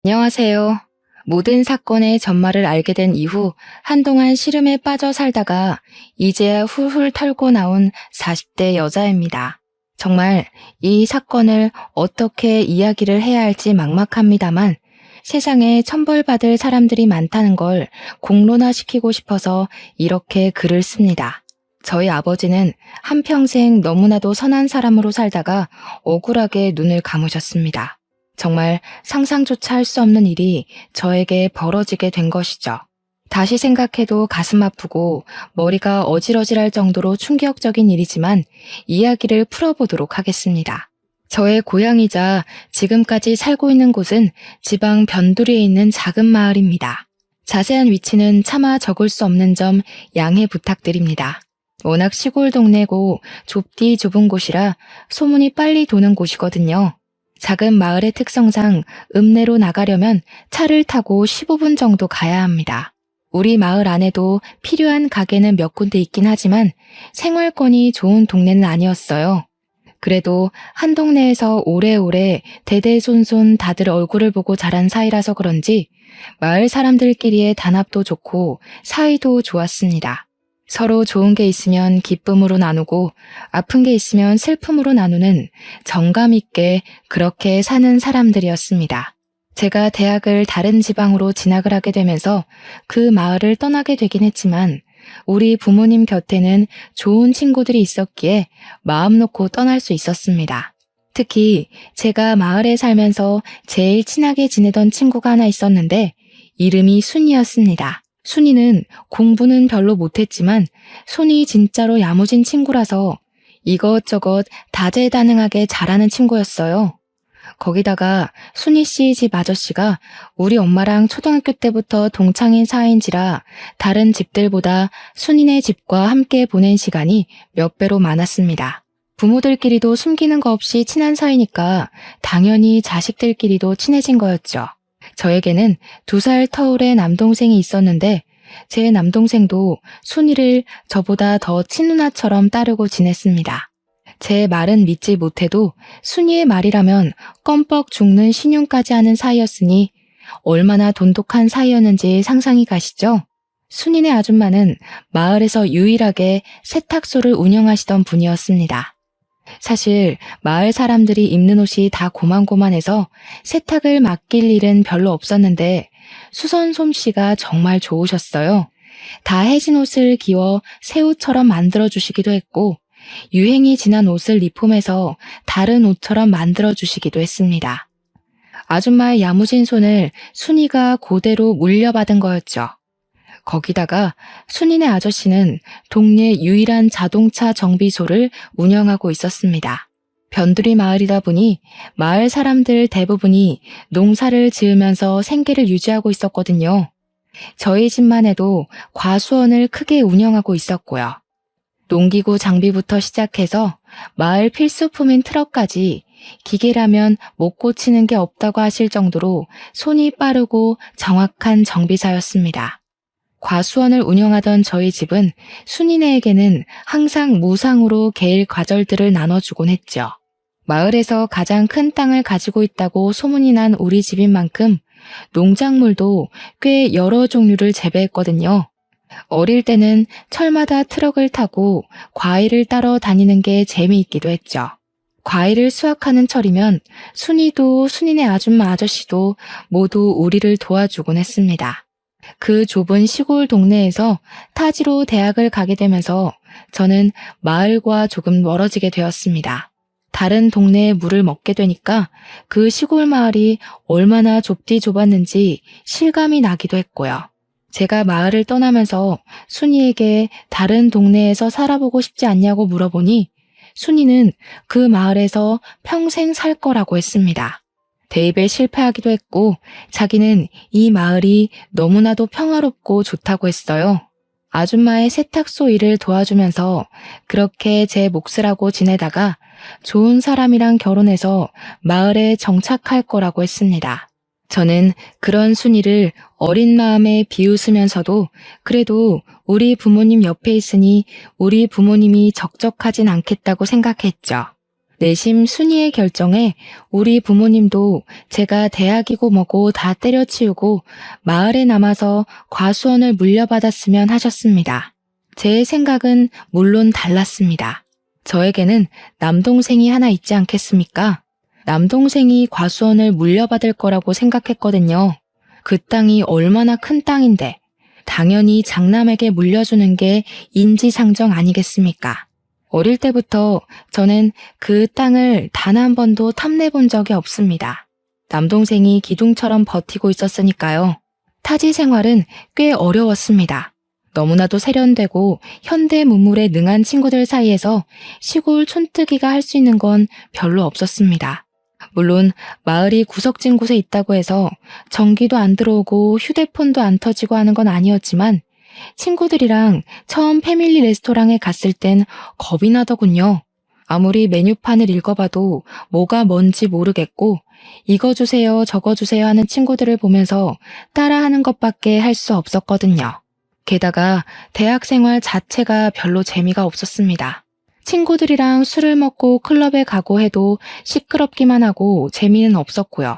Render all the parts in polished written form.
안녕하세요. 모든 사건의 전말을 알게 된 이후 한동안 시름에 빠져 살다가 이제야 훌훌 털고 나온 40대 여자입니다. 정말 이 사건을 어떻게 이야기를 해야 할지 막막합니다만 세상에 천벌받을 사람들이 많다는 걸 공론화시키고 싶어서 이렇게 글을 씁니다. 저희 아버지는 한평생 너무나도 선한 사람으로 살다가 억울하게 눈을 감으셨습니다. 정말 상상조차 할 수 없는 일이 저에게 벌어지게 된 것이죠. 다시 생각해도 가슴 아프고 머리가 어질어질할 정도로 충격적인 일이지만 이야기를 풀어보도록 하겠습니다. 저의 고향이자 지금까지 살고 있는 곳은 지방 변두리에 있는 작은 마을입니다. 자세한 위치는 차마 적을 수 없는 점 양해 부탁드립니다. 워낙 시골 동네고 좁디 좁은 곳이라 소문이 빨리 도는 곳이거든요. 작은 마을의 특성상 읍내로 나가려면 차를 타고 15분 정도 가야 합니다. 우리 마을 안에도 필요한 가게는 몇 군데 있긴 하지만 생활권이 좋은 동네는 아니었어요. 그래도 한 동네에서 오래오래 대대손손 다들 얼굴을 보고 자란 사이라서 그런지 마을 사람들끼리의 단합도 좋고 사이도 좋았습니다. 서로 좋은 게 있으면 기쁨으로 나누고 아픈 게 있으면 슬픔으로 나누는 정감 있게 그렇게 사는 사람들이었습니다. 제가 대학을 다른 지방으로 진학을 하게 되면서 그 마을을 떠나게 되긴 했지만 우리 부모님 곁에는 좋은 친구들이 있었기에 마음 놓고 떠날 수 있었습니다. 특히 제가 마을에 살면서 제일 친하게 지내던 친구가 하나 있었는데 이름이 순이였습니다. 순이는 공부는 별로 못했지만 손이 진짜로 야무진 친구라서 이것저것 다재다능하게 잘하는 친구였어요. 거기다가 순이 씨 집 아저씨가 우리 엄마랑 초등학교 때부터 동창인 사이인지라 다른 집들보다 순이네 집과 함께 보낸 시간이 몇 배로 많았습니다. 부모들끼리도 숨기는 거 없이 친한 사이니까 당연히 자식들끼리도 친해진 거였죠. 저에게는 2살 터울의 남동생이 있었는데 제 남동생도 순이를 저보다 더 친누나처럼 따르고 지냈습니다. 제 말은 믿지 못해도 순이의 말이라면 껌뻑 죽는 신용까지 하는 사이였으니 얼마나 돈독한 사이였는지 상상이 가시죠? 순이네 아줌마는 마을에서 유일하게 세탁소를 운영하시던 분이었습니다. 사실 마을 사람들이 입는 옷이 다 고만고만해서 세탁을 맡길 일은 별로 없었는데 수선 솜씨가 정말 좋으셨어요. 다 해진 옷을 기워 새 옷처럼 만들어주시기도 했고 유행이 지난 옷을 리폼해서 다른 옷처럼 만들어주시기도 했습니다. 아줌마의 야무진 손을 순이가 그대로 물려받은 거였죠. 거기다가 순이네 아저씨는 동네 유일한 자동차 정비소를 운영하고 있었습니다. 변두리 마을이다 보니 마을 사람들 대부분이 농사를 지으면서 생계를 유지하고 있었거든요. 저희 집만 해도 과수원을 크게 운영하고 있었고요. 농기구 장비부터 시작해서 마을 필수품인 트럭까지 기계라면 못 고치는 게 없다고 하실 정도로 손이 빠르고 정확한 정비사였습니다. 과수원을 운영하던 저희 집은 순이네에게는 항상 무상으로 개일 과절들을 나눠주곤 했죠. 마을에서 가장 큰 땅을 가지고 있다고 소문이 난 우리 집인 만큼 농작물도 꽤 여러 종류를 재배했거든요. 어릴 때는 철마다 트럭을 타고 과일을 따러 다니는 게 재미있기도 했죠. 과일을 수확하는 철이면 순이도 순이네 아줌마 아저씨도 모두 우리를 도와주곤 했습니다. 그 좁은 시골 동네에서 타지로 대학을 가게 되면서 저는 마을과 조금 멀어지게 되었습니다. 다른 동네의 물을 먹게 되니까 그 시골 마을이 얼마나 좁디 좁았는지 실감이 나기도 했고요. 제가 마을을 떠나면서 순이에게 다른 동네에서 살아보고 싶지 않냐고 물어보니 순이는 그 마을에서 평생 살 거라고 했습니다. 대입에 실패하기도 했고 자기는 이 마을이 너무나도 평화롭고 좋다고 했어요. 아줌마의 세탁소 일을 도와주면서 그렇게 제 몫을 하고 지내다가 좋은 사람이랑 결혼해서 마을에 정착할 거라고 했습니다. 저는 그런 순이를 어린 마음에 비웃으면서도 그래도 우리 부모님 옆에 있으니 우리 부모님이 적적하진 않겠다고 생각했죠. 내심 순이의 결정에 우리 부모님도 제가 대학이고 뭐고 다 때려치우고 마을에 남아서 과수원을 물려받았으면 하셨습니다. 제 생각은 물론 달랐습니다. 저에게는 남동생이 하나 있지 않겠습니까? 남동생이 과수원을 물려받을 거라고 생각했거든요. 그 땅이 얼마나 큰 땅인데 당연히 장남에게 물려주는 게 인지상정 아니겠습니까? 어릴 때부터 저는 그 땅을 단 한 번도 탐내본 적이 없습니다. 남동생이 기둥처럼 버티고 있었으니까요. 타지 생활은 꽤 어려웠습니다. 너무나도 세련되고 현대 문물에 능한 친구들 사이에서 시골 촌뜨기가 할 수 있는 건 별로 없었습니다. 물론 마을이 구석진 곳에 있다고 해서 전기도 안 들어오고 휴대폰도 안 터지고 하는 건 아니었지만 친구들이랑 처음 패밀리 레스토랑에 갔을 땐 겁이 나더군요. 아무리 메뉴판을 읽어봐도 뭐가 뭔지 모르겠고 이거 주세요 저거 주세요 하는 친구들을 보면서 따라하는 것밖에 할 수 없었거든요. 게다가 대학 생활 자체가 별로 재미가 없었습니다. 친구들이랑 술을 먹고 클럽에 가고 해도 시끄럽기만 하고 재미는 없었고요.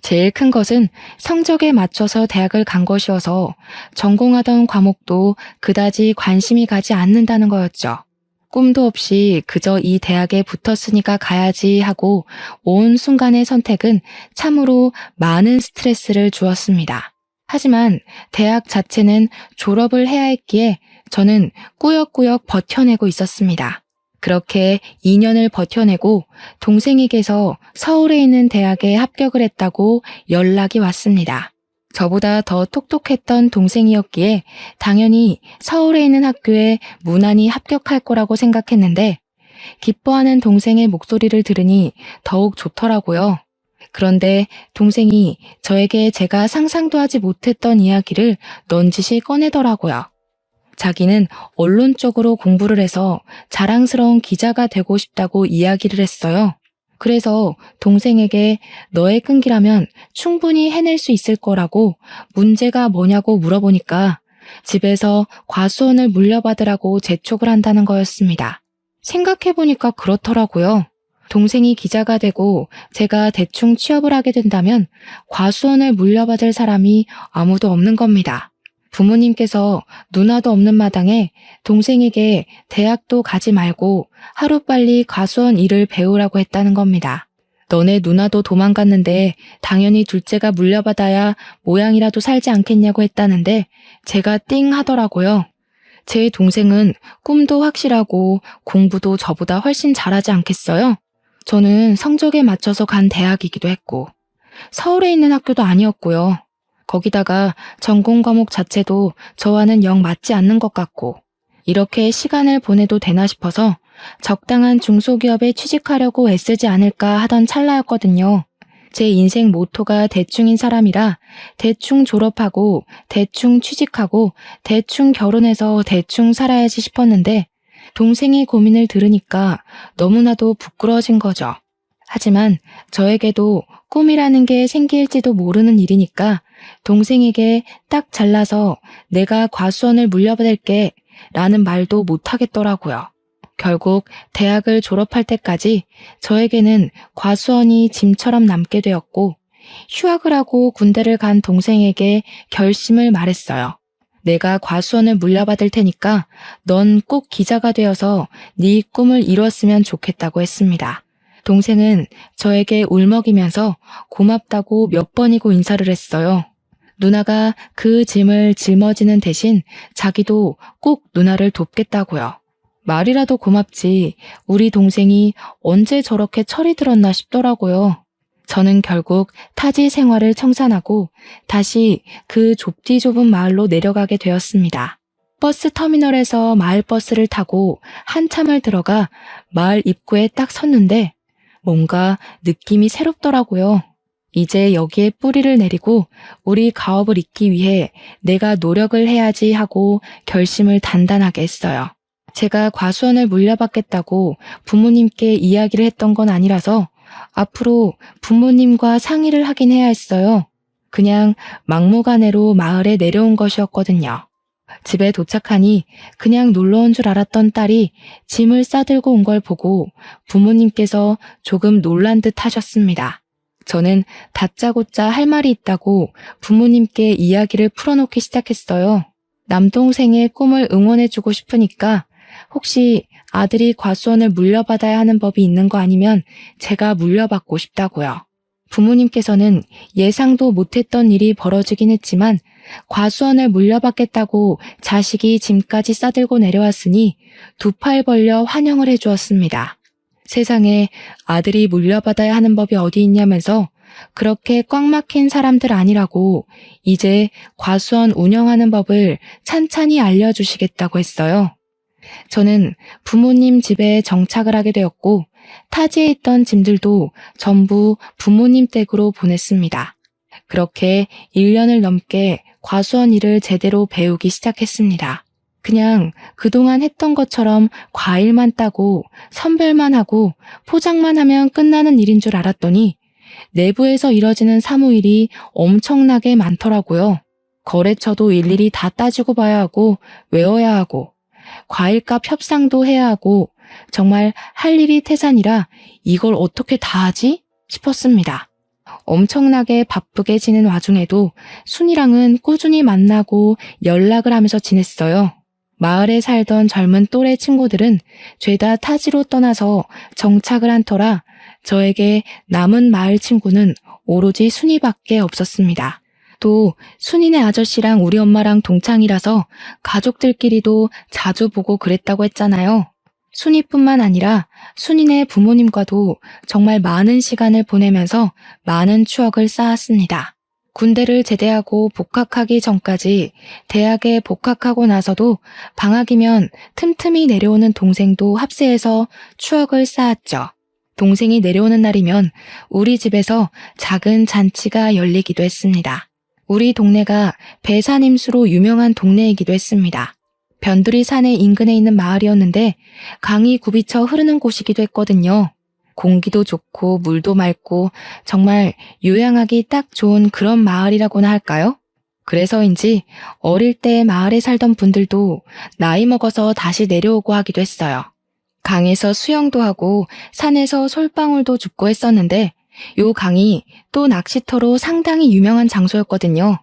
제일 큰 것은 성적에 맞춰서 대학을 간 것이어서 전공하던 과목도 그다지 관심이 가지 않는다는 거였죠. 꿈도 없이 그저 이 대학에 붙었으니까 가야지 하고 온 순간의 선택은 참으로 많은 스트레스를 주었습니다. 하지만 대학 자체는 졸업을 해야 했기에 저는 꾸역꾸역 버텨내고 있었습니다. 그렇게 2년을 버텨내고 동생에게서 서울에 있는 대학에 합격을 했다고 연락이 왔습니다. 저보다 더 똑똑했던 동생이었기에 당연히 서울에 있는 학교에 무난히 합격할 거라고 생각했는데 기뻐하는 동생의 목소리를 들으니 더욱 좋더라고요. 그런데 동생이 저에게 제가 상상도 하지 못했던 이야기를 넌지시 꺼내더라고요. 자기는 언론 쪽으로 공부를 해서 자랑스러운 기자가 되고 싶다고 이야기를 했어요. 그래서 동생에게 너의 끈기라면 충분히 해낼 수 있을 거라고 문제가 뭐냐고 물어보니까 집에서 과수원을 물려받으라고 재촉을 한다는 거였습니다. 생각해보니까 그렇더라고요. 동생이 기자가 되고 제가 대충 취업을 하게 된다면 과수원을 물려받을 사람이 아무도 없는 겁니다. 부모님께서 누나도 없는 마당에 동생에게 대학도 가지 말고 하루빨리 과수원 일을 배우라고 했다는 겁니다. 너네 누나도 도망갔는데 당연히 둘째가 물려받아야 모양이라도 살지 않겠냐고 했다는데 제가 띵 하더라고요. 제 동생은 꿈도 확실하고 공부도 저보다 훨씬 잘하지 않겠어요? 저는 성적에 맞춰서 간 대학이기도 했고 서울에 있는 학교도 아니었고요. 거기다가 전공 과목 자체도 저와는 영 맞지 않는 것 같고 이렇게 시간을 보내도 되나 싶어서 적당한 중소기업에 취직하려고 애쓰지 않을까 하던 찰나였거든요. 제 인생 모토가 대충인 사람이라 대충 졸업하고 대충 취직하고 대충 결혼해서 대충 살아야지 싶었는데 동생의 고민을 들으니까 너무나도 부끄러워진 거죠. 하지만 저에게도 꿈이라는 게 생길지도 모르는 일이니까 동생에게 딱 잘라서 내가 과수원을 물려받을게 라는 말도 못하겠더라고요. 결국 대학을 졸업할 때까지 저에게는 과수원이 짐처럼 남게 되었고 휴학을 하고 군대를 간 동생에게 결심을 말했어요. 내가 과수원을 물려받을 테니까 넌 꼭 기자가 되어서 네 꿈을 이뤘으면 좋겠다고 했습니다. 동생은 저에게 울먹이면서 고맙다고 몇 번이고 인사를 했어요. 누나가 그 짐을 짊어지는 대신 자기도 꼭 누나를 돕겠다고요. 말이라도 고맙지 우리 동생이 언제 저렇게 철이 들었나 싶더라고요. 저는 결국 타지 생활을 청산하고 다시 그 좁디 좁은 마을로 내려가게 되었습니다. 버스 터미널에서 마을버스를 타고 한참을 들어가 마을 입구에 딱 섰는데 뭔가 느낌이 새롭더라고요. 이제 여기에 뿌리를 내리고 우리 가업을 잇기 위해 내가 노력을 해야지 하고 결심을 단단하게 했어요. 제가 과수원을 물려받겠다고 부모님께 이야기를 했던 건 아니라서 앞으로 부모님과 상의를 하긴 해야 했어요. 그냥 막무가내로 마을에 내려온 것이었거든요. 집에 도착하니 그냥 놀러 온 줄 알았던 딸이 짐을 싸들고 온 걸 보고 부모님께서 조금 놀란 듯 하셨습니다. 저는 다짜고짜 할 말이 있다고 부모님께 이야기를 풀어놓기 시작했어요. 남동생의 꿈을 응원해주고 싶으니까 혹시 아들이 과수원을 물려받아야 하는 법이 있는 거 아니면 제가 물려받고 싶다고요. 부모님께서는 예상도 못했던 일이 벌어지긴 했지만 과수원을 물려받겠다고 자식이 짐까지 싸들고 내려왔으니 두 팔 벌려 환영을 해주었습니다. 세상에 아들이 물려받아야 하는 법이 어디 있냐면서 그렇게 꽉 막힌 사람들 아니라고 이제 과수원 운영하는 법을 찬찬히 알려주시겠다고 했어요. 저는 부모님 집에 정착을 하게 되었고 타지에 있던 짐들도 전부 부모님 댁으로 보냈습니다. 그렇게 1년을 넘게 과수원 일을 제대로 배우기 시작했습니다. 그냥 그동안 했던 것처럼 과일만 따고 선별만 하고 포장만 하면 끝나는 일인 줄 알았더니 내부에서 이뤄지는 사무일이 엄청나게 많더라고요. 거래처도 일일이 다 따지고 봐야 하고 외워야 하고 과일값 협상도 해야 하고 정말 할 일이 태산이라 이걸 어떻게 다 하지? 싶었습니다. 엄청나게 바쁘게 지낸 와중에도 순이랑은 꾸준히 만나고 연락을 하면서 지냈어요. 마을에 살던 젊은 또래 친구들은 죄다 타지로 떠나서 정착을 한 터라 저에게 남은 마을 친구는 오로지 순이밖에 없었습니다. 또 순이네 아저씨랑 우리 엄마랑 동창이라서 가족들끼리도 자주 보고 그랬다고 했잖아요. 순이뿐만 아니라 순이네 부모님과도 정말 많은 시간을 보내면서 많은 추억을 쌓았습니다. 군대를 제대하고 복학하기 전까지 대학에 복학하고 나서도 방학이면 틈틈이 내려오는 동생도 합세해서 추억을 쌓았죠. 동생이 내려오는 날이면 우리 집에서 작은 잔치가 열리기도 했습니다. 우리 동네가 배산임수로 유명한 동네이기도 했습니다. 변두리 산의 인근에 있는 마을이었는데 강이 굽이쳐 흐르는 곳이기도 했거든요. 공기도 좋고 물도 맑고 정말 요양하기 딱 좋은 그런 마을이라고나 할까요? 그래서인지 어릴 때 마을에 살던 분들도 나이 먹어서 다시 내려오고 하기도 했어요. 강에서 수영도 하고 산에서 솔방울도 줍고 했었는데 요 강이 또 낚시터로 상당히 유명한 장소였거든요.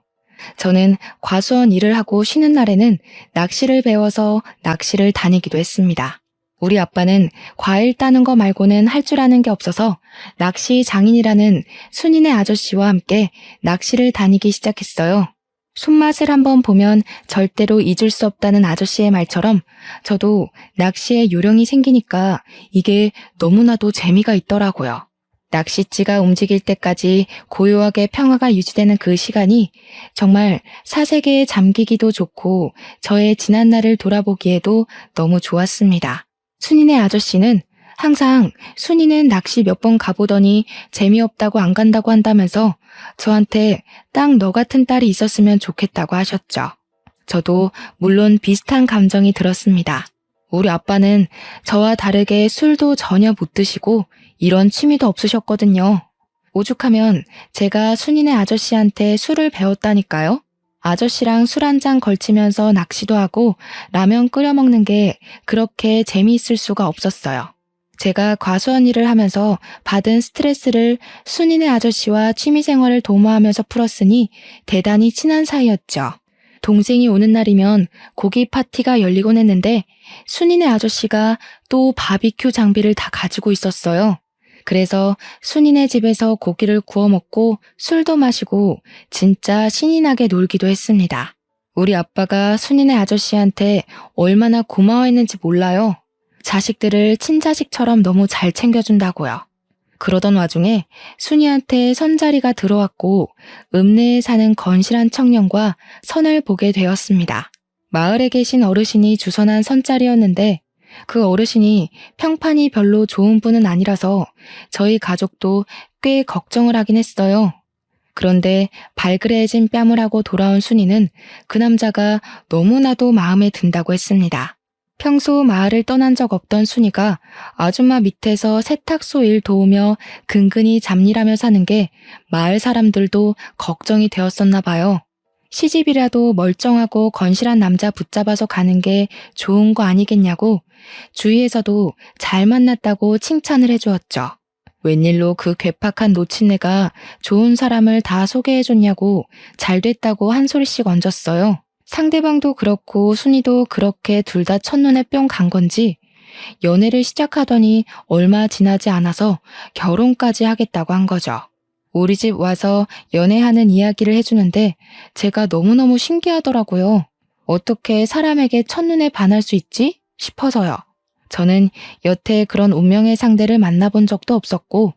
저는 과수원 일을 하고 쉬는 날에는 낚시를 배워서 낚시를 다니기도 했습니다. 우리 아빠는 과일 따는 거 말고는 할 줄 아는 게 없어서 낚시 장인이라는 순이네 아저씨와 함께 낚시를 다니기 시작했어요. 손맛을 한번 보면 절대로 잊을 수 없다는 아저씨의 말처럼 저도 낚시에 요령이 생기니까 이게 너무나도 재미가 있더라고요. 낚싯지가 움직일 때까지 고요하게 평화가 유지되는 그 시간이 정말 사색에 잠기기도 좋고 저의 지난 날을 돌아보기에도 너무 좋았습니다. 순이네 아저씨는 항상 순이는 낚시 몇 번 가보더니 재미없다고 안 간다고 한다면서 저한테 딱 너 같은 딸이 있었으면 좋겠다고 하셨죠. 저도 물론 비슷한 감정이 들었습니다. 우리 아빠는 저와 다르게 술도 전혀 못 드시고 이런 취미도 없으셨거든요. 오죽하면 제가 순이네 아저씨한테 술을 배웠다니까요. 아저씨랑 술 한 잔 걸치면서 낚시도 하고 라면 끓여 먹는 게 그렇게 재미있을 수가 없었어요. 제가 과수원 일을 하면서 받은 스트레스를 순이네 아저씨와 취미생활을 도모하면서 풀었으니 대단히 친한 사이였죠. 동생이 오는 날이면 고기 파티가 열리곤 했는데 순이네 아저씨가 또 바비큐 장비를 다 가지고 있었어요. 그래서 순이네 집에서 고기를 구워 먹고 술도 마시고 진짜 신이 나게 놀기도 했습니다. 우리 아빠가 순이네 아저씨한테 얼마나 고마워했는지 몰라요. 자식들을 친자식처럼 너무 잘 챙겨준다고요. 그러던 와중에 순이한테 선자리가 들어왔고 읍내에 사는 건실한 청년과 선을 보게 되었습니다. 마을에 계신 어르신이 주선한 선자리였는데 그 어르신이 평판이 별로 좋은 분은 아니라서 저희 가족도 꽤 걱정을 하긴 했어요. 그런데 발그레해진 뺨을 하고 돌아온 순이는 그 남자가 너무나도 마음에 든다고 했습니다. 평소 마을을 떠난 적 없던 순이가 아줌마 밑에서 세탁소 일 도우며 근근히 잡일하며 사는 게 마을 사람들도 걱정이 되었었나 봐요. 시집이라도 멀쩡하고 건실한 남자 붙잡아서 가는 게 좋은 거 아니겠냐고 주위에서도 잘 만났다고 칭찬을 해주었죠. 웬일로 그 괴팍한 노친네가 좋은 사람을 다 소개해줬냐고 잘 됐다고 한 소리씩 얹었어요. 상대방도 그렇고 순이도 그렇게 둘 다 첫눈에 뿅 간 건지 연애를 시작하더니 얼마 지나지 않아서 결혼까지 하겠다고 한 거죠. 우리 집 와서 연애하는 이야기를 해주는데 제가 너무너무 신기하더라고요. 어떻게 사람에게 첫눈에 반할 수 있지? 싶어서요. 저는 여태 그런 운명의 상대를 만나본 적도 없었고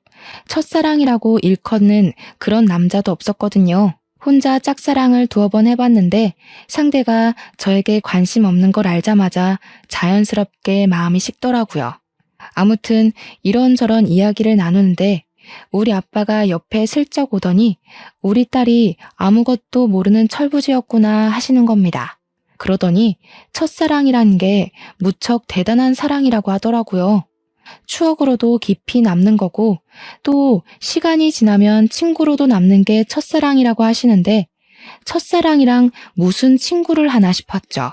첫사랑이라고 일컫는 그런 남자도 없었거든요. 혼자 짝사랑을 두어 번 해봤는데 상대가 저에게 관심 없는 걸 알자마자 자연스럽게 마음이 식더라고요. 아무튼 이런저런 이야기를 나누는데 우리 아빠가 옆에 슬쩍 오더니 우리 딸이 아무것도 모르는 철부지였구나 하시는 겁니다. 그러더니 첫사랑이란 게 무척 대단한 사랑이라고 하더라고요. 추억으로도 깊이 남는 거고 또 시간이 지나면 친구로도 남는 게 첫사랑이라고 하시는데 첫사랑이랑 무슨 친구를 하나 싶었죠.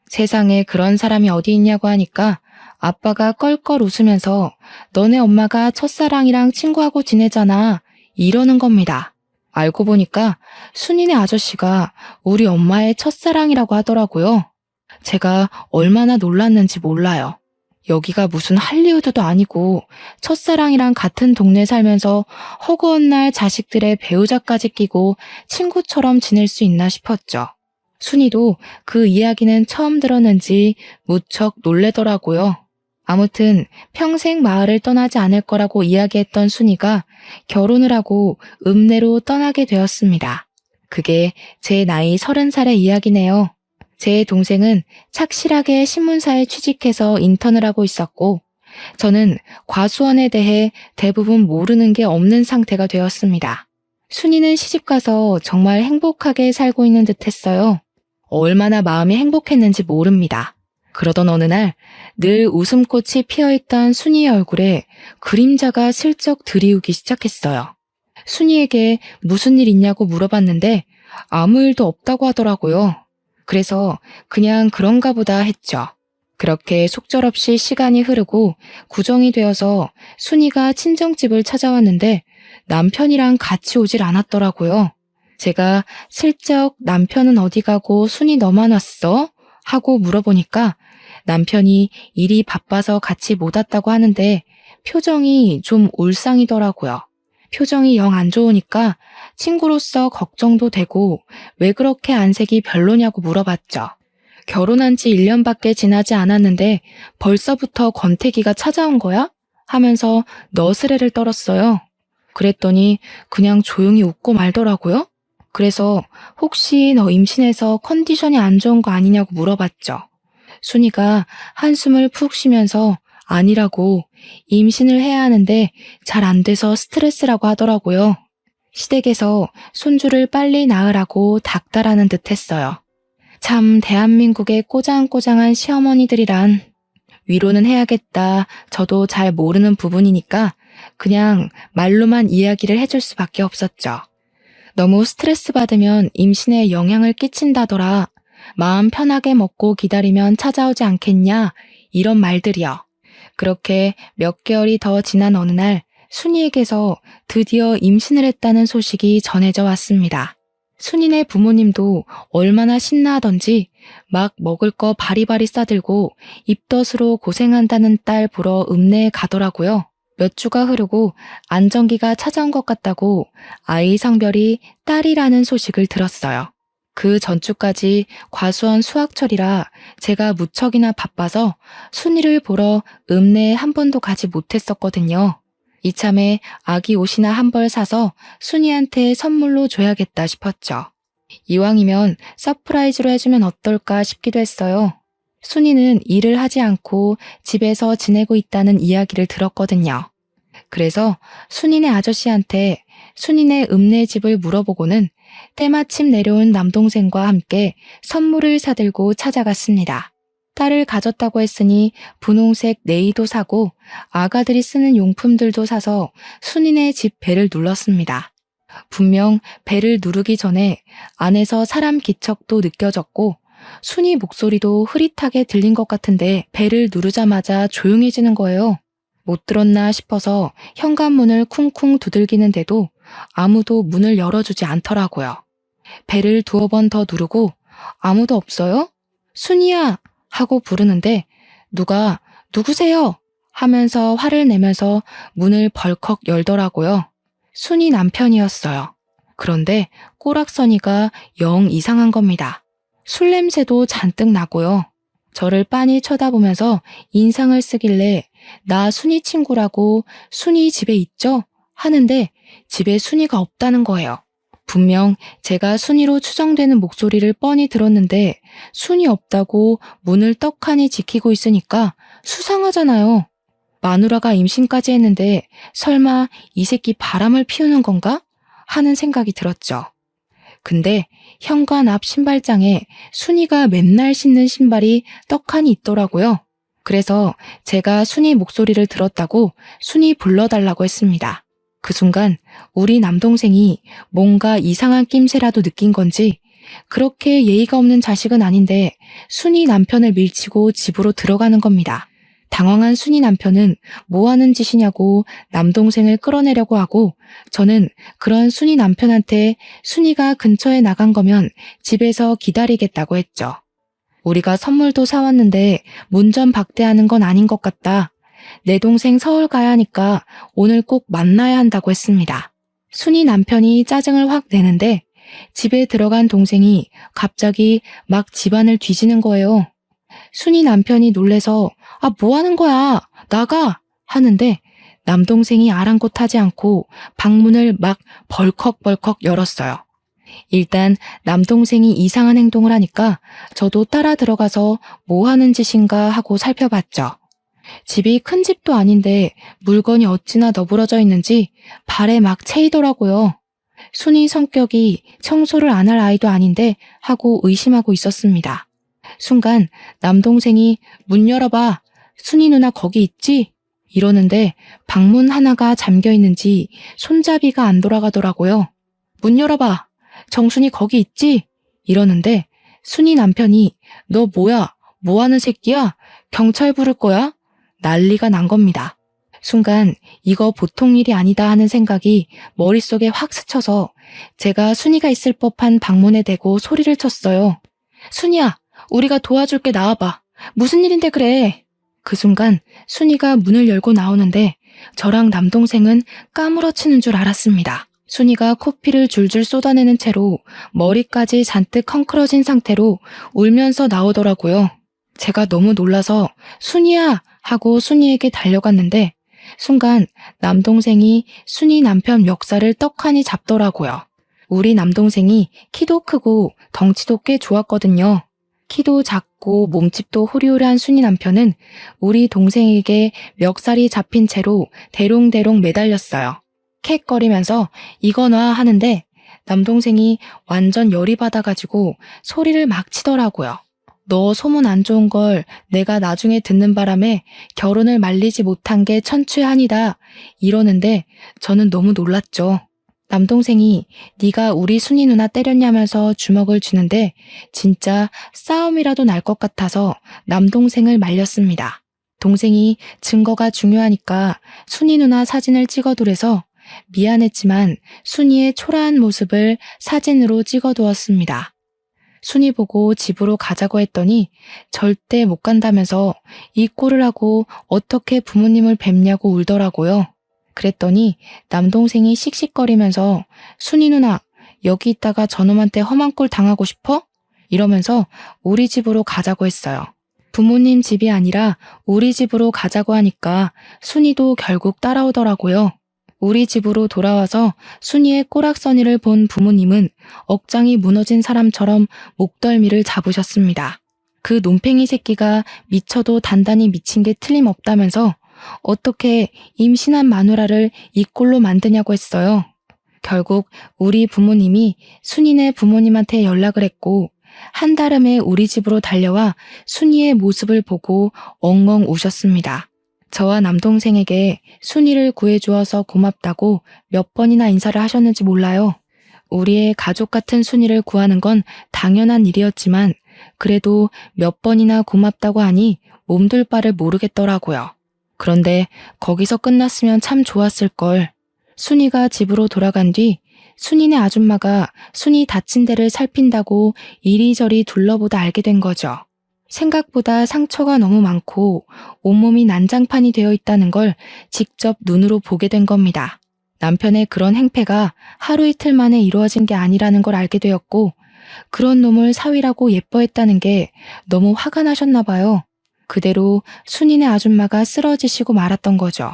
세상에 그런 사람이 어디 있냐고 하니까 아빠가 껄껄 웃으면서 너네 엄마가 첫사랑이랑 친구하고 지내잖아 이러는 겁니다. 알고 보니까 순이네 아저씨가 우리 엄마의 첫사랑이라고 하더라고요. 제가 얼마나 놀랐는지 몰라요. 여기가 무슨 할리우드도 아니고 첫사랑이랑 같은 동네 살면서 허구한 날 자식들의 배우자까지 끼고 친구처럼 지낼 수 있나 싶었죠. 순이도 그 이야기는 처음 들었는지 무척 놀래더라고요. 아무튼 평생 마을을 떠나지 않을 거라고 이야기했던 순이가 결혼을 하고 읍내로 떠나게 되었습니다. 그게 제 나이 30살의 이야기네요. 제 동생은 착실하게 신문사에 취직해서 인턴을 하고 있었고 저는 과수원에 대해 대부분 모르는 게 없는 상태가 되었습니다. 순이는 시집가서 정말 행복하게 살고 있는 듯 했어요. 얼마나 마음이 행복했는지 모릅니다. 그러던 어느 날 늘 웃음꽃이 피어있던 순이의 얼굴에 그림자가 슬쩍 드리우기 시작했어요. 순이에게 무슨 일 있냐고 물어봤는데 아무 일도 없다고 하더라고요. 그래서 그냥 그런가 보다 했죠. 그렇게 속절없이 시간이 흐르고 구정이 되어서 순이가 친정집을 찾아왔는데 남편이랑 같이 오질 않았더라고요. 제가 슬쩍 남편은 어디 가고 순이 너만 왔어? 하고 물어보니까 남편이 일이 바빠서 같이 못 왔다고 하는데 표정이 좀 울상이더라고요. 표정이 영 안 좋으니까 친구로서 걱정도 되고 왜 그렇게 안색이 별로냐고 물어봤죠. 결혼한 지 1년밖에 지나지 않았는데 벌써부터 권태기가 찾아온 거야? 하면서 너스레를 떨었어요. 그랬더니 그냥 조용히 웃고 말더라고요. 그래서 혹시 너 임신해서 컨디션이 안 좋은 거 아니냐고 물어봤죠. 순이가 한숨을 푹 쉬면서 아니라고 임신을 해야 하는데 잘 안 돼서 스트레스라고 하더라고요. 시댁에서 손주를 빨리 낳으라고 닥달하는 듯 했어요. 참 대한민국의 꼬장꼬장한 시어머니들이란 위로는 해야겠다. 저도 잘 모르는 부분이니까 그냥 말로만 이야기를 해줄 수밖에 없었죠. 너무 스트레스 받으면 임신에 영향을 끼친다더라. 마음 편하게 먹고 기다리면 찾아오지 않겠냐? 이런 말들이요. 그렇게 몇 개월이 더 지난 어느 날 순이에게서 드디어 임신을 했다는 소식이 전해져 왔습니다. 순이네 부모님도 얼마나 신나하던지 막 먹을 거 바리바리 싸들고 입덧으로 고생한다는 딸 보러 읍내에 가더라고요. 몇 주가 흐르고 안정기가 찾아온 것 같다고 아이 성별이 딸이라는 소식을 들었어요. 그 전주까지 과수원 수학철이라 제가 무척이나 바빠서 순이를 보러 읍내에 한 번도 가지 못했었거든요. 이참에 아기 옷이나 한 벌 사서 순이한테 선물로 줘야겠다 싶었죠. 이왕이면 서프라이즈로 해주면 어떨까 싶기도 했어요. 순이는 일을 하지 않고 집에서 지내고 있다는 이야기를 들었거든요. 그래서 순이네 아저씨한테 순이네 읍내 집을 물어보고는 때마침 내려온 남동생과 함께 선물을 사들고 찾아갔습니다. 딸을 가졌다고 했으니 분홍색 네이도 사고 아가들이 쓰는 용품들도 사서 순이네 집 배를 눌렀습니다. 분명 배를 누르기 전에 안에서 사람 기척도 느껴졌고 순이 목소리도 흐릿하게 들린 것 같은데 배를 누르자마자 조용해지는 거예요. 못 들었나 싶어서 현관문을 쿵쿵 두들기는데도 아무도 문을 열어주지 않더라고요. 배를 두어 번 더 누르고 아무도 없어요? 순이야! 하고 부르는데 누가 누구세요? 하면서 화를 내면서 문을 벌컥 열더라고요. 순이 남편이었어요. 그런데 꼬락서니가 영 이상한 겁니다. 술 냄새도 잔뜩 나고요. 저를 빤히 쳐다보면서 인상을 쓰길래 나 순이 친구라고 순이 집에 있죠? 하는데 집에 순이가 없다는 거예요. 분명 제가 순이로 추정되는 목소리를 뻔히 들었는데 순이 없다고 문을 떡하니 지키고 있으니까 수상하잖아요. 마누라가 임신까지 했는데 설마 이 새끼 바람을 피우는 건가? 하는 생각이 들었죠. 근데 현관 앞 신발장에 순이가 맨날 신는 신발이 떡하니 있더라고요. 그래서 제가 순이 목소리를 들었다고 순이 불러달라고 했습니다. 그 순간 우리 남동생이 뭔가 이상한 낌새라도 느낀 건지 그렇게 예의가 없는 자식은 아닌데 순이 남편을 밀치고 집으로 들어가는 겁니다. 당황한 순이 남편은 뭐 하는 짓이냐고 남동생을 끌어내려고 하고 저는 그런 순이 남편한테 순이가 근처에 나간 거면 집에서 기다리겠다고 했죠. 우리가 선물도 사왔는데 문전 박대하는 건 아닌 것 같다. 내 동생 서울 가야 하니까 오늘 꼭 만나야 한다고 했습니다. 순이 남편이 짜증을 확 내는데 집에 들어간 동생이 갑자기 막 집안을 뒤지는 거예요. 순이 남편이 놀래서 뭐 하는 거야? 나가! 하는데 남동생이 아랑곳하지 않고 방문을 막 벌컥벌컥 열었어요. 일단 남동생이 이상한 행동을 하니까 저도 따라 들어가서 뭐 하는 짓인가 하고 살펴봤죠. 집이 큰 집도 아닌데 물건이 어찌나 너부러져 있는지 발에 막 채이더라고요. 순이 성격이 청소를 안 할 아이도 아닌데 하고 의심하고 있었습니다. 순간 남동생이 문 열어봐. 순이 누나 거기 있지? 이러는데 방문 하나가 잠겨 있는지 손잡이가 안 돌아가더라고요. 문 열어봐. 정순이 거기 있지? 이러는데 순이 남편이 너 뭐야? 뭐 하는 새끼야? 경찰 부를 거야? 난리가 난 겁니다. 순간 이거 보통 일이 아니다 하는 생각이 머릿속에 확 스쳐서 제가 순이가 있을 법한 방문에 대고 소리를 쳤어요. 순이야, 우리가 도와줄게 나와봐. 무슨 일인데 그래? 그 순간 순이가 문을 열고 나오는데 저랑 남동생은 까무러치는 줄 알았습니다. 순이가 코피를 줄줄 쏟아내는 채로 머리까지 잔뜩 헝클어진 상태로 울면서 나오더라고요. 제가 너무 놀라서 순이야! 하고 순이에게 달려갔는데 순간 남동생이 순이 남편 멱살을 떡하니 잡더라고요. 우리 남동생이 키도 크고 덩치도 꽤 좋았거든요. 키도 작고 몸집도 호리호리한 순이 남편은 우리 동생에게 멱살이 잡힌 채로 대롱대롱 매달렸어요. 캑거리면서 이거 놔 하는데 남동생이 완전 열이 받아가지고 소리를 막 치더라고요. 너 소문 안 좋은 걸 내가 나중에 듣는 바람에 결혼을 말리지 못한 게 천추한이다 이러는데 저는 너무 놀랐죠. 남동생이 네가 우리 순이 누나 때렸냐면서 주먹을 쥐는데 진짜 싸움이라도 날 것 같아서 남동생을 말렸습니다. 동생이 증거가 중요하니까 순이 누나 사진을 찍어두래서 미안했지만 순이의 초라한 모습을 사진으로 찍어두었습니다. 순이 보고 집으로 가자고 했더니 절대 못 간다면서 이 꼴을 하고 어떻게 부모님을 뵙냐고 울더라고요. 그랬더니 남동생이 씩씩거리면서 순이 누나 여기 있다가 저놈한테 험한 꼴 당하고 싶어? 이러면서 우리 집으로 가자고 했어요. 부모님 집이 아니라 우리 집으로 가자고 하니까 순이도 결국 따라오더라고요. 우리 집으로 돌아와서 순이의 꼬락서니를 본 부모님은 억장이 무너진 사람처럼 목덜미를 잡으셨습니다. 그 논팽이 새끼가 미쳐도 단단히 미친 게 틀림없다면서 어떻게 임신한 마누라를 이 꼴로 만드냐고 했어요. 결국 우리 부모님이 순이네 부모님한테 연락을 했고 한달음에 우리 집으로 달려와 순이의 모습을 보고 엉엉 우셨습니다. 저와 남동생에게 순이를 구해주어서 고맙다고 몇 번이나 인사를 하셨는지 몰라요. 우리의 가족 같은 순이를 구하는 건 당연한 일이었지만 그래도 몇 번이나 고맙다고 하니 몸둘 바를 모르겠더라고요. 그런데 거기서 끝났으면 참 좋았을걸. 순이가 집으로 돌아간 뒤 순이네 아줌마가 순이 다친 데를 살핀다고 이리저리 둘러보다 알게 된 거죠. 생각보다 상처가 너무 많고 온몸이 난장판이 되어 있다는 걸 직접 눈으로 보게 된 겁니다. 남편의 그런 행패가 하루 이틀 만에 이루어진 게 아니라는 걸 알게 되었고 그런 놈을 사위라고 예뻐했다는 게 너무 화가 나셨나 봐요. 그대로 순이네 아줌마가 쓰러지시고 말았던 거죠.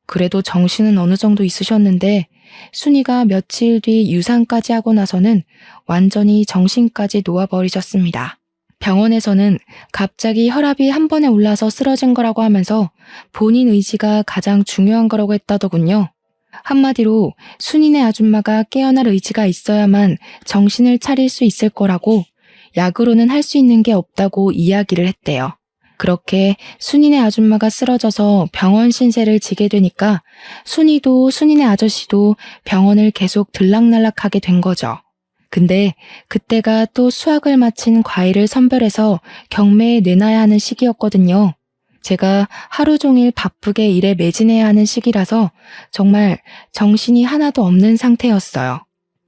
그래도 정신은 어느 정도 있으셨는데 순이가 며칠 뒤 유산까지 하고 나서는 완전히 정신까지 놓아버리셨습니다. 병원에서는 갑자기 혈압이 한 번에 올라서 쓰러진 거라고 하면서 본인 의지가 가장 중요한 거라고 했다더군요. 한마디로 순이네 아줌마가 깨어날 의지가 있어야만 정신을 차릴 수 있을 거라고 약으로는 할 수 있는 게 없다고 이야기를 했대요. 그렇게 순이네 아줌마가 쓰러져서 병원 신세를 지게 되니까 순이도 순이네 아저씨도 병원을 계속 들락날락하게 된 거죠. 근데 그때가 또 수학을 마친 과일을 선별해서 경매에 내놔야 하는 시기였거든요. 제가 하루 종일 바쁘게 일에 매진해야 하는 시기라서 정말 정신이 하나도 없는 상태였어요.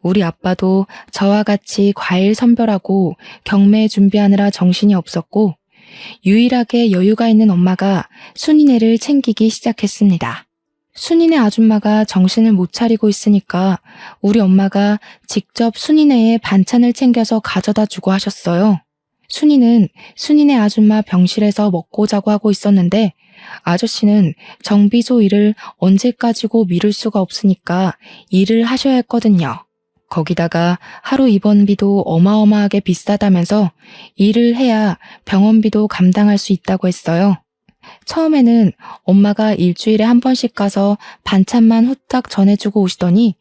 우리 아빠도 저와 같이 과일 선별하고 경매 준비하느라 정신이 없었고 유일하게 여유가 있는 엄마가 순이네를 챙기기 시작했습니다. 순이네 아줌마가 정신을 못 차리고 있으니까 우리 엄마가 직접 순이네의 반찬을 챙겨서 가져다 주고 하셨어요. 순이는 순이네 아줌마 병실에서 먹고 자고 하고 있었는데 아저씨는 정비소 일을 언제까지고 미룰 수가 없으니까 일을 하셔야 했거든요. 거기다가 하루 입원비도 어마어마하게 비싸다면서 일을 해야 병원비도 감당할 수 있다고 했어요. 처음에는 엄마가 일주일에 한 번씩 가서 반찬만 후딱 전해주고 오시더니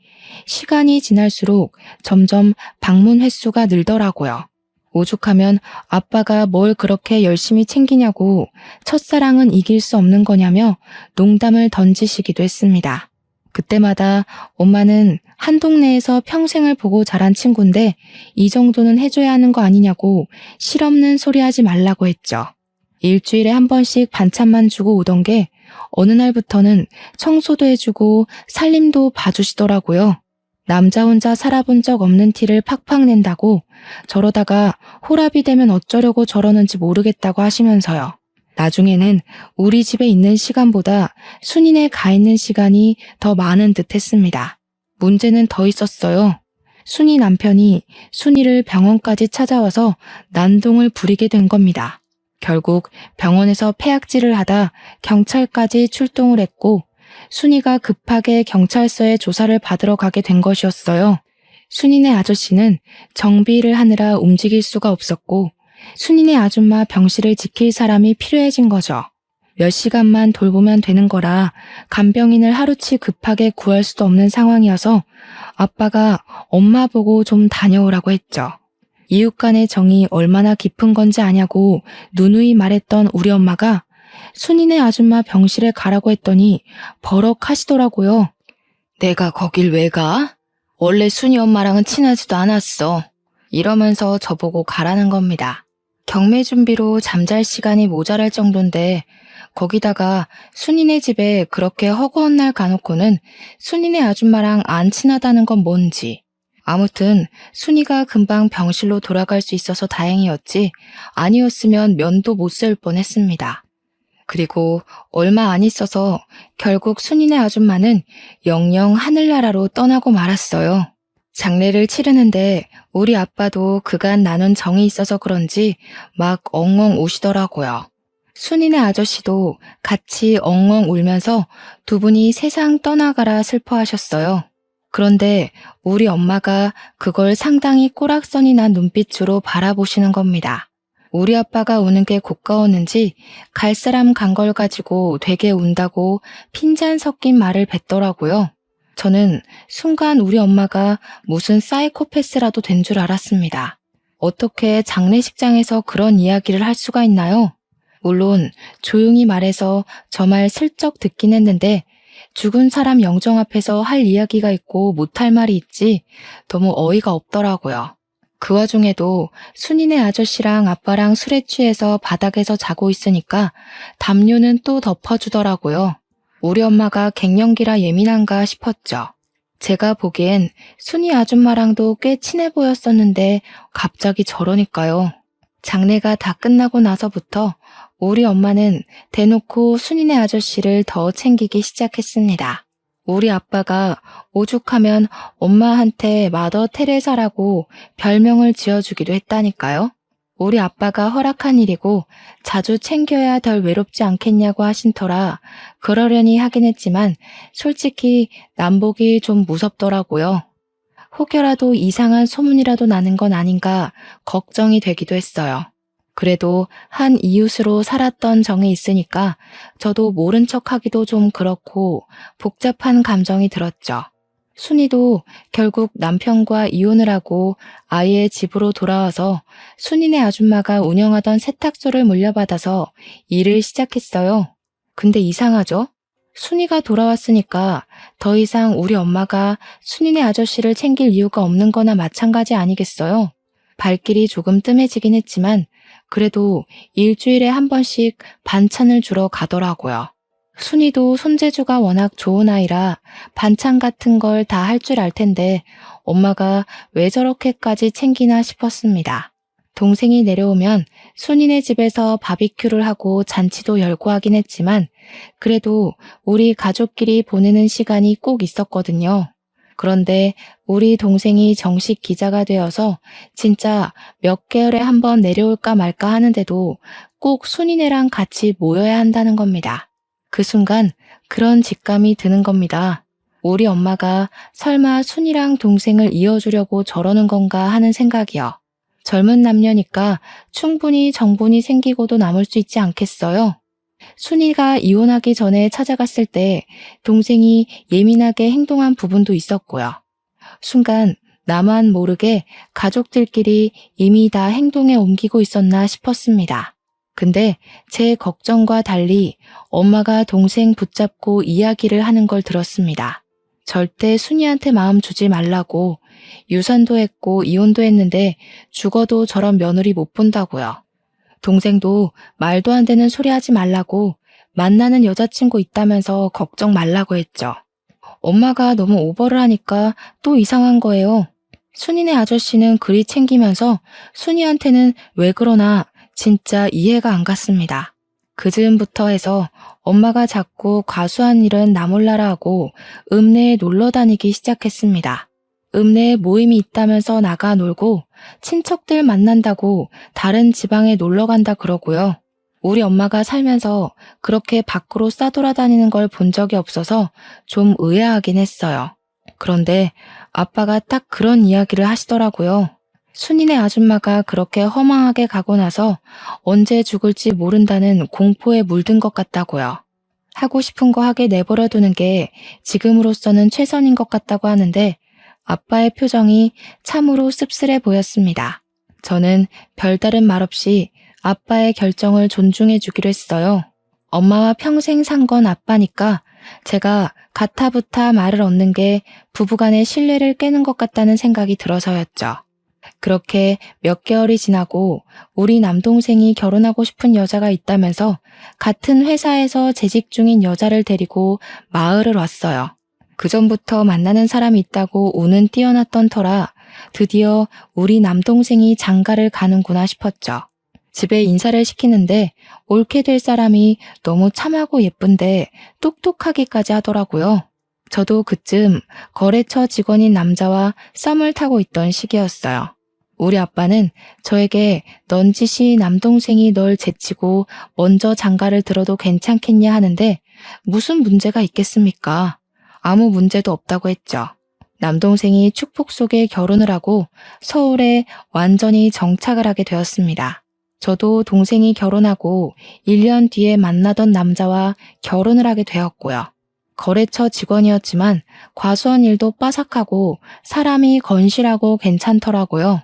시간이 지날수록 점점 방문 횟수가 늘더라고요. 오죽하면 아빠가 뭘 그렇게 열심히 챙기냐고 첫사랑은 이길 수 없는 거냐며 농담을 던지시기도 했습니다. 그때마다 엄마는 한 동네에서 평생을 보고 자란 친구인데 이 정도는 해줘야 하는 거 아니냐고 실없는 소리 하지 말라고 했죠. 일주일에 한 번씩 반찬만 주고 오던 게 어느 날부터는 청소도 해주고 살림도 봐주시더라고요. 남자 혼자 살아본 적 없는 티를 팍팍 낸다고 저러다가 홀압이 되면 어쩌려고 저러는지 모르겠다고 하시면서요. 나중에는 우리 집에 있는 시간보다 순이네 가 있는 시간이 더 많은 듯 했습니다. 문제는 더 있었어요. 순이 남편이 순이를 병원까지 찾아와서 난동을 부리게 된 겁니다. 결국 병원에서 폐악질을 하다 경찰까지 출동을 했고 순이가 급하게 경찰서에 조사를 받으러 가게 된 것이었어요. 순이네 아저씨는 정비를 하느라 움직일 수가 없었고 순이네 아줌마 병실을 지킬 사람이 필요해진 거죠. 몇 시간만 돌보면 되는 거라 간병인을 하루치 급하게 구할 수도 없는 상황이어서 아빠가 엄마 보고 좀 다녀오라고 했죠. 이웃 간의 정이 얼마나 깊은 건지 아냐고 누누이 말했던 우리 엄마가 순이네 아줌마 병실에 가라고 했더니 버럭 하시더라고요. 내가 거길 왜 가? 원래 순이 엄마랑은 친하지도 않았어. 이러면서 저보고 가라는 겁니다. 경매 준비로 잠잘 시간이 모자랄 정도인데 거기다가 순이네 집에 그렇게 허구한 날 가놓고는 순이네 아줌마랑 안 친하다는 건 뭔지. 아무튼 순이가 금방 병실로 돌아갈 수 있어서 다행이었지 아니었으면 면도 못 세울 뻔했습니다. 그리고 얼마 안 있어서 결국 순이네 아줌마는 영영 하늘나라로 떠나고 말았어요. 장례를 치르는데 우리 아빠도 그간 나눈 정이 있어서 그런지 막 엉엉 우시더라고요. 순이네 아저씨도 같이 엉엉 울면서 두 분이 세상 떠나가라 슬퍼하셨어요. 그런데 우리 엄마가 그걸 상당히 꼬락선이 난 눈빛으로 바라보시는 겁니다. 우리 아빠가 우는 게 고가웠는지 갈 사람 간 걸 가지고 되게 운다고 핀잔 섞인 말을 뱉더라고요. 저는 순간 우리 엄마가 무슨 사이코패스라도 된 줄 알았습니다. 어떻게 장례식장에서 그런 이야기를 할 수가 있나요? 물론 조용히 말해서 저 말 슬쩍 듣긴 했는데 죽은 사람 영정 앞에서 할 이야기가 있고 못할 말이 있지 너무 어이가 없더라고요. 그 와중에도 순이네 아저씨랑 아빠랑 술에 취해서 바닥에서 자고 있으니까 담요는 또 덮어주더라고요. 우리 엄마가 갱년기라 예민한가 싶었죠. 제가 보기엔 순이 아줌마랑도 꽤 친해 보였었는데 갑자기 저러니까요. 장례가 다 끝나고 나서부터 우리 엄마는 대놓고 순이네 아저씨를 더 챙기기 시작했습니다. 우리 아빠가 오죽하면 엄마한테 마더 테레사라고 별명을 지어주기도 했다니까요. 우리 아빠가 허락한 일이고 자주 챙겨야 덜 외롭지 않겠냐고 하신 터라 그러려니 하긴 했지만 솔직히 남복이 좀 무섭더라고요. 혹여라도 이상한 소문이라도 나는 건 아닌가 걱정이 되기도 했어요. 그래도 한 이웃으로 살았던 정이 있으니까 저도 모른 척하기도 좀 그렇고 복잡한 감정이 들었죠. 순이도 결국 남편과 이혼을 하고 아이의 집으로 돌아와서 순이네 아줌마가 운영하던 세탁소를 물려받아서 일을 시작했어요. 근데 이상하죠? 순이가 돌아왔으니까 더 이상 우리 엄마가 순이네 아저씨를 챙길 이유가 없는 거나 마찬가지 아니겠어요? 발길이 조금 뜸해지긴 했지만 그래도 일주일에 한 번씩 반찬을 주러 가더라고요. 순이도 손재주가 워낙 좋은 아이라 반찬 같은 걸 다 할 줄 알 텐데 엄마가 왜 저렇게까지 챙기나 싶었습니다. 동생이 내려오면 순이네 집에서 바비큐를 하고 잔치도 열고 하긴 했지만 그래도 우리 가족끼리 보내는 시간이 꼭 있었거든요. 그런데 우리 동생이 정식 기자가 되어서 진짜 몇 개월에 한 번 내려올까 말까 하는데도 꼭 순이네랑 같이 모여야 한다는 겁니다. 그 순간 그런 직감이 드는 겁니다. 우리 엄마가 설마 순이랑 동생을 이어주려고 저러는 건가 하는 생각이요. 젊은 남녀니까 충분히 정분이 생기고도 남을 수 있지 않겠어요? 순이가 이혼하기 전에 찾아갔을 때 동생이 예민하게 행동한 부분도 있었고요. 순간 나만 모르게 가족들끼리 이미 다 행동에 옮기고 있었나 싶었습니다. 근데 제 걱정과 달리 엄마가 동생 붙잡고 이야기를 하는 걸 들었습니다. 절대 순이한테 마음 주지 말라고 유산도 했고 이혼도 했는데 죽어도 저런 며느리 못 본다고요. 동생도 말도 안 되는 소리 하지 말라고 만나는 여자친구 있다면서 걱정 말라고 했죠. 엄마가 너무 오버를 하니까 또 이상한 거예요. 순이네 아저씨는 그리 챙기면서 순이한테는 왜 그러나 진짜 이해가 안 갔습니다. 그 즈음부터 해서 엄마가 자꾸 과수한 일은 나 몰라라 하고 읍내에 놀러 다니기 시작했습니다. 읍내에 모임이 있다면서 나가 놀고 친척들 만난다고 다른 지방에 놀러 간다 그러고요. 우리 엄마가 살면서 그렇게 밖으로 싸돌아다니는 걸 본 적이 없어서 좀 의아하긴 했어요. 그런데 아빠가 딱 그런 이야기를 하시더라고요. 순이네 아줌마가 그렇게 허망하게 가고 나서 언제 죽을지 모른다는 공포에 물든 것 같다고요. 하고 싶은 거 하게 내버려 두는 게 지금으로서는 최선인 것 같다고 하는데 아빠의 표정이 참으로 씁쓸해 보였습니다. 저는 별다른 말 없이 아빠의 결정을 존중해 주기로 했어요. 엄마와 평생 산 건 아빠니까 제가 가타부타 말을 얻는 게 부부간의 신뢰를 깨는 것 같다는 생각이 들어서였죠. 그렇게 몇 개월이 지나고 우리 남동생이 결혼하고 싶은 여자가 있다면서 같은 회사에서 재직 중인 여자를 데리고 마을을 왔어요. 그전부터 만나는 사람이 있다고 우는 띄어났던 터라 드디어 우리 남동생이 장가를 가는구나 싶었죠. 집에 인사를 시키는데 옳게 될 사람이 너무 참하고 예쁜데 똑똑하기까지 하더라고요. 저도 그쯤 거래처 직원인 남자와 썸을 타고 있던 시기였어요. 우리 아빠는 저에게 넌지시 남동생이 널 제치고 먼저 장가를 들어도 괜찮겠냐 하는데 무슨 문제가 있겠습니까? 아무 문제도 없다고 했죠. 남동생이 축복 속에 결혼을 하고 서울에 완전히 정착을 하게 되었습니다. 저도 동생이 결혼하고 1년 뒤에 만나던 남자와 결혼을 하게 되었고요. 거래처 직원이었지만 과수원 일도 빠삭하고 사람이 건실하고 괜찮더라고요.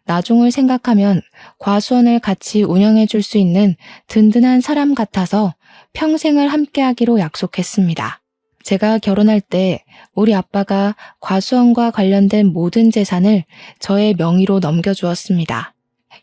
나중을 생각하면 과수원을 같이 운영해 줄 수 있는 든든한 사람 같아서 평생을 함께하기로 약속했습니다. 제가 결혼할 때 우리 아빠가 과수원과 관련된 모든 재산을 저의 명의로 넘겨주었습니다.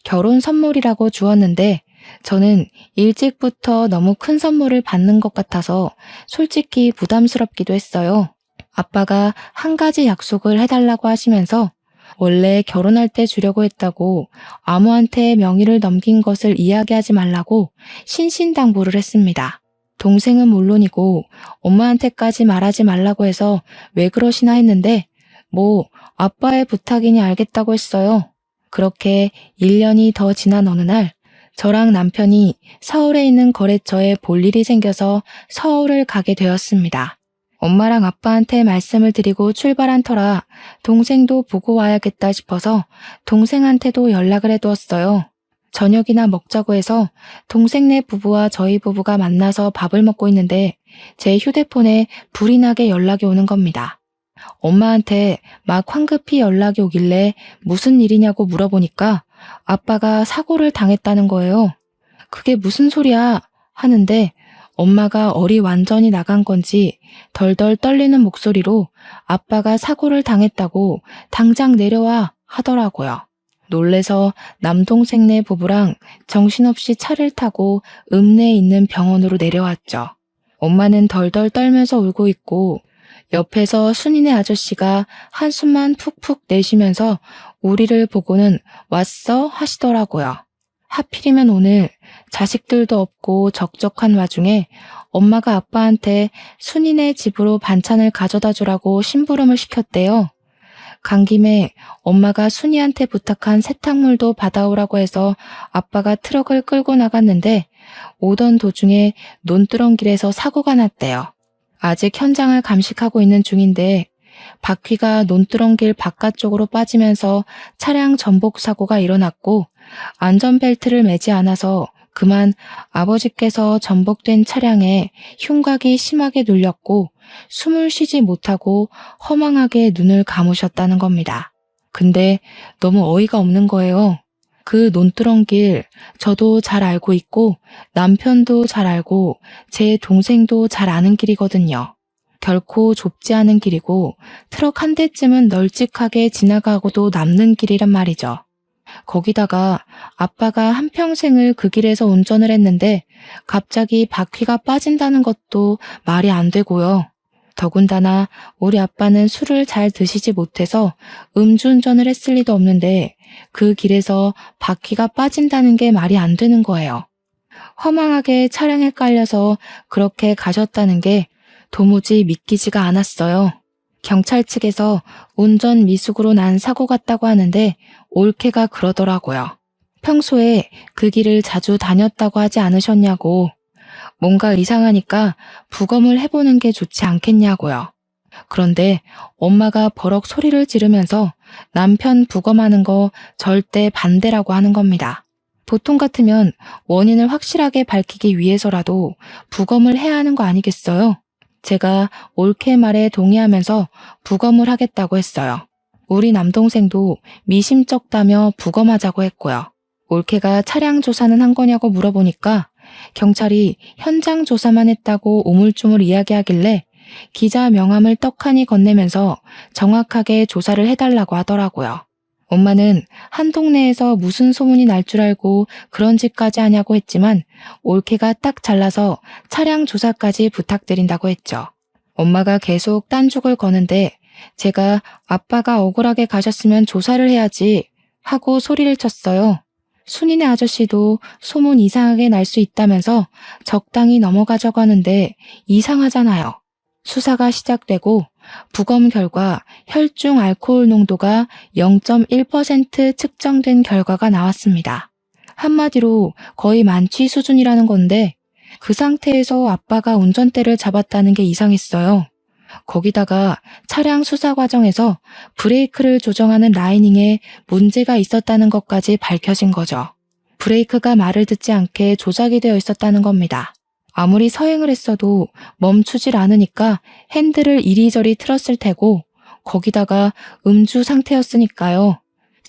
결혼 선물이라고 주었는데 저는 일찍부터 너무 큰 선물을 받는 것 같아서 솔직히 부담스럽기도 했어요. 아빠가 한 가지 약속을 해달라고 하시면서 원래 결혼할 때 주려고 했다고 아무한테 명의를 넘긴 것을 이야기하지 말라고 신신당부를 했습니다. 동생은 물론이고 엄마한테까지 말하지 말라고 해서 왜 그러시나 했는데 뭐 아빠의 부탁이니 알겠다고 했어요. 그렇게 1년이 더 지난 어느 날 저랑 남편이 서울에 있는 거래처에 볼 일이 생겨서 서울을 가게 되었습니다. 엄마랑 아빠한테 말씀을 드리고 출발한 터라 동생도 보고 와야겠다 싶어서 동생한테도 연락을 해두었어요. 저녁이나 먹자고 해서 동생네 부부와 저희 부부가 만나서 밥을 먹고 있는데 제 휴대폰에 불이 나게 연락이 오는 겁니다. 엄마한테 막 황급히 연락이 오길래 무슨 일이냐고 물어보니까 아빠가 사고를 당했다는 거예요. 그게 무슨 소리야 하는데 엄마가 얼이 완전히 나간 건지 덜덜 떨리는 목소리로 아빠가 사고를 당했다고 당장 내려와 하더라고요. 놀래서 남동생네 부부랑 정신없이 차를 타고 읍내에 있는 병원으로 내려왔죠. 엄마는 덜덜 떨면서 울고 있고 옆에서 순이네 아저씨가 한숨만 푹푹 내쉬면서 우리를 보고는 왔어 하시더라고요. 하필이면 오늘 자식들도 없고 적적한 와중에 엄마가 아빠한테 순이네 집으로 반찬을 가져다 주라고 심부름을 시켰대요. 간 김에 엄마가 순이한테 부탁한 세탁물도 받아오라고 해서 아빠가 트럭을 끌고 나갔는데 오던 도중에 논두렁길에서 사고가 났대요. 아직 현장을 감식하고 있는 중인데 바퀴가 논두렁길 바깥쪽으로 빠지면서 차량 전복 사고가 일어났고 안전벨트를 매지 않아서 그만 아버지께서 전복된 차량에 흉곽이 심하게 눌렸고 숨을 쉬지 못하고 허망하게 눈을 감으셨다는 겁니다. 근데 너무 어이가 없는 거예요. 그 논두렁길 저도 잘 알고 있고 남편도 잘 알고 제 동생도 잘 아는 길이거든요. 결코 좁지 않은 길이고 트럭 한 대쯤은 널찍하게 지나가고도 남는 길이란 말이죠. 거기다가 아빠가 한평생을 그 길에서 운전을 했는데 갑자기 바퀴가 빠진다는 것도 말이 안 되고요. 더군다나 우리 아빠는 술을 잘 드시지 못해서 음주운전을 했을 리도 없는데 그 길에서 바퀴가 빠진다는 게 말이 안 되는 거예요. 허망하게 차량에 깔려서 그렇게 가셨다는 게 도무지 믿기지가 않았어요. 경찰 측에서 운전 미숙으로 난 사고 같다고 하는데 옳게가 그러더라고요. 평소에 그 길을 자주 다녔다고 하지 않으셨냐고. 뭔가 이상하니까 부검을 해보는 게 좋지 않겠냐고요. 그런데 엄마가 버럭 소리를 지르면서 남편 부검하는 거 절대 반대라고 하는 겁니다. 보통 같으면 원인을 확실하게 밝히기 위해서라도 부검을 해야 하는 거 아니겠어요? 제가 옳게 말에 동의하면서 부검을 하겠다고 했어요. 우리 남동생도 미심쩍다며 부검하자고 했고요. 옳게가 차량 조사는 한 거냐고 물어보니까 경찰이 현장 조사만 했다고 우물쭈물 이야기하길래 기자 명함을 떡하니 건네면서 정확하게 조사를 해달라고 하더라고요. 엄마는 한 동네에서 무슨 소문이 날 줄 알고 그런 짓까지 하냐고 했지만 옳게가 딱 잘라서 차량 조사까지 부탁드린다고 했죠. 엄마가 계속 딴죽을 거는데 제가 아빠가 억울하게 가셨으면 조사를 해야지 하고 소리를 쳤어요. 순이네 아저씨도 소문 이상하게 날 수 있다면서 적당히 넘어가자고 하는데 이상하잖아요. 수사가 시작되고 부검 결과 혈중 알코올 농도가 0.1% 측정된 결과가 나왔습니다. 한마디로 거의 만취 수준이라는 건데 그 상태에서 아빠가 운전대를 잡았다는 게 이상했어요. 거기다가 차량 수사 과정에서 브레이크를 조정하는 라이닝에 문제가 있었다는 것까지 밝혀진 거죠. 브레이크가 말을 듣지 않게 조작이 되어 있었다는 겁니다. 아무리 서행을 했어도 멈추질 않으니까 핸들을 이리저리 틀었을 테고 거기다가 음주 상태였으니까요.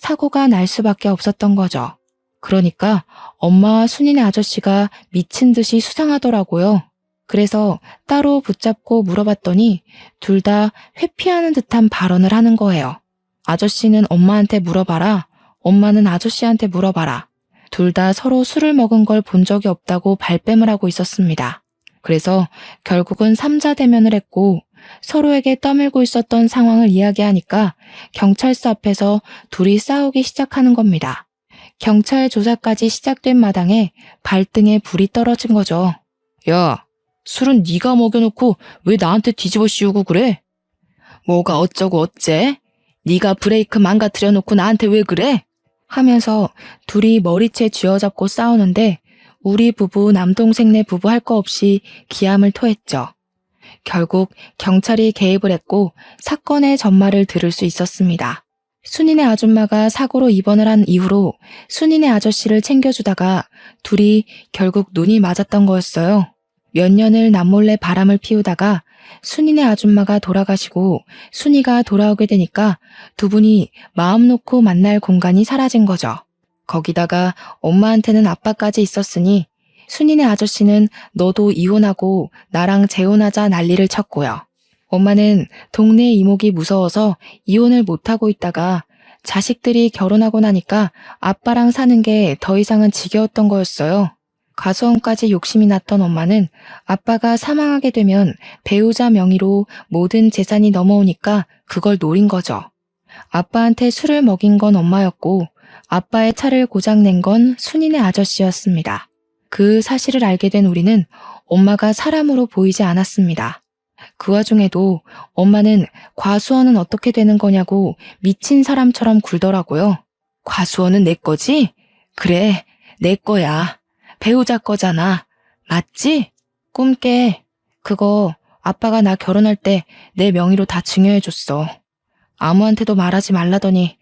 사고가 날 수밖에 없었던 거죠. 그러니까 엄마와 순이네 아저씨가 미친 듯이 수상하더라고요. 그래서 따로 붙잡고 물어봤더니 둘 다 회피하는 듯한 발언을 하는 거예요. 아저씨는 엄마한테 물어봐라. 엄마는 아저씨한테 물어봐라. 둘 다 서로 술을 먹은 걸 본 적이 없다고 발뺌을 하고 있었습니다. 그래서 결국은 삼자대면을 했고 서로에게 떠밀고 있었던 상황을 이야기하니까 경찰서 앞에서 둘이 싸우기 시작하는 겁니다. 경찰 조사까지 시작된 마당에 발등에 불이 떨어진 거죠. 야, 술은 네가 먹여놓고 왜 나한테 뒤집어 씌우고 그래? 뭐가 어쩌고 어째? 네가 브레이크 망가뜨려 놓고 나한테 왜 그래? 하면서 둘이 머리채 쥐어잡고 싸우는데 우리 부부 남동생네 부부 할 거 없이 기함을 토했죠. 결국 경찰이 개입을 했고 사건의 전말을 들을 수 있었습니다. 순이네 아줌마가 사고로 입원을 한 이후로 순이네 아저씨를 챙겨주다가 둘이 결국 눈이 맞았던 거였어요. 몇 년을 남몰래 바람을 피우다가 순이네 아줌마가 돌아가시고 순이가 돌아오게 되니까 두 분이 마음 놓고 만날 공간이 사라진 거죠. 거기다가 엄마한테는 아빠까지 있었으니 순이네 아저씨는 너도 이혼하고 나랑 재혼하자 난리를 쳤고요. 엄마는 동네 이목이 무서워서 이혼을 못하고 있다가 자식들이 결혼하고 나니까 아빠랑 사는 게 더 이상은 지겨웠던 거였어요. 과수원까지 욕심이 났던 엄마는 아빠가 사망하게 되면 배우자 명의로 모든 재산이 넘어오니까 그걸 노린 거죠. 아빠한테 술을 먹인 건 엄마였고 아빠의 차를 고장낸 건 순이네 아저씨였습니다. 그 사실을 알게 된 우리는 엄마가 사람으로 보이지 않았습니다. 그 와중에도 엄마는 과수원은 어떻게 되는 거냐고 미친 사람처럼 굴더라고요. 과수원은 내 거지? 그래, 내 거야. 배우자 거잖아. 맞지? 꿈깨. 그거 아빠가 나 결혼할 때 내 명의로 다 증여해줬어. 아무한테도 말하지 말라더니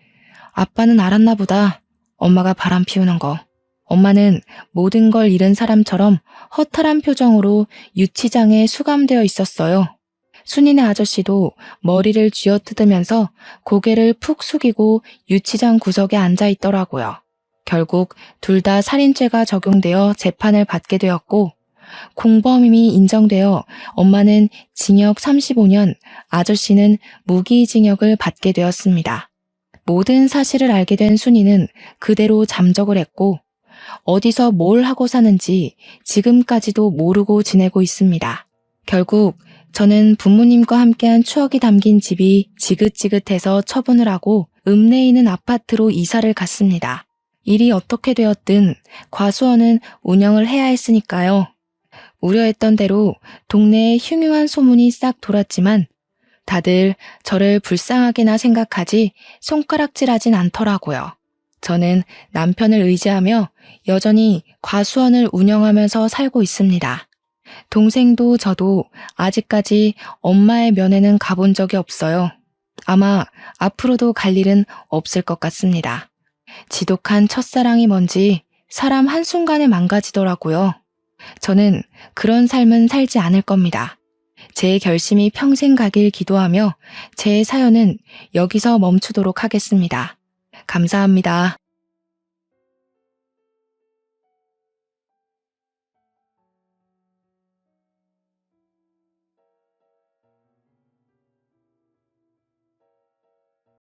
아빠는 알았나 보다. 엄마가 바람 피우는 거. 엄마는 모든 걸 잃은 사람처럼 허탈한 표정으로 유치장에 수감되어 있었어요. 순이네 아저씨도 머리를 쥐어뜯으면서 고개를 푹 숙이고 유치장 구석에 앉아 있더라고요. 결국 둘 다 살인죄가 적용되어 재판을 받게 되었고 공범임이 인정되어 엄마는 징역 35년, 아저씨는 무기징역을 받게 되었습니다. 모든 사실을 알게 된 순이는 그대로 잠적을 했고 어디서 뭘 하고 사는지 지금까지도 모르고 지내고 있습니다. 결국 저는 부모님과 함께한 추억이 담긴 집이 지긋지긋해서 처분을 하고 읍내에 있는 아파트로 이사를 갔습니다. 일이 어떻게 되었든 과수원은 운영을 해야 했으니까요. 우려했던 대로 동네에 흉흉한 소문이 싹 돌았지만 다들 저를 불쌍하게나 생각하지 손가락질하진 않더라고요. 저는 남편을 의지하며 여전히 과수원을 운영하면서 살고 있습니다. 동생도 저도 아직까지 엄마의 면회는 가본 적이 없어요. 아마 앞으로도 갈 일은 없을 것 같습니다. 지독한 첫사랑이 뭔지 사람 한순간에 망가지더라고요. 저는 그런 삶은 살지 않을 겁니다. 제 결심이 평생 가길 기도하며 제 사연은 여기서 멈추도록 하겠습니다. 감사합니다.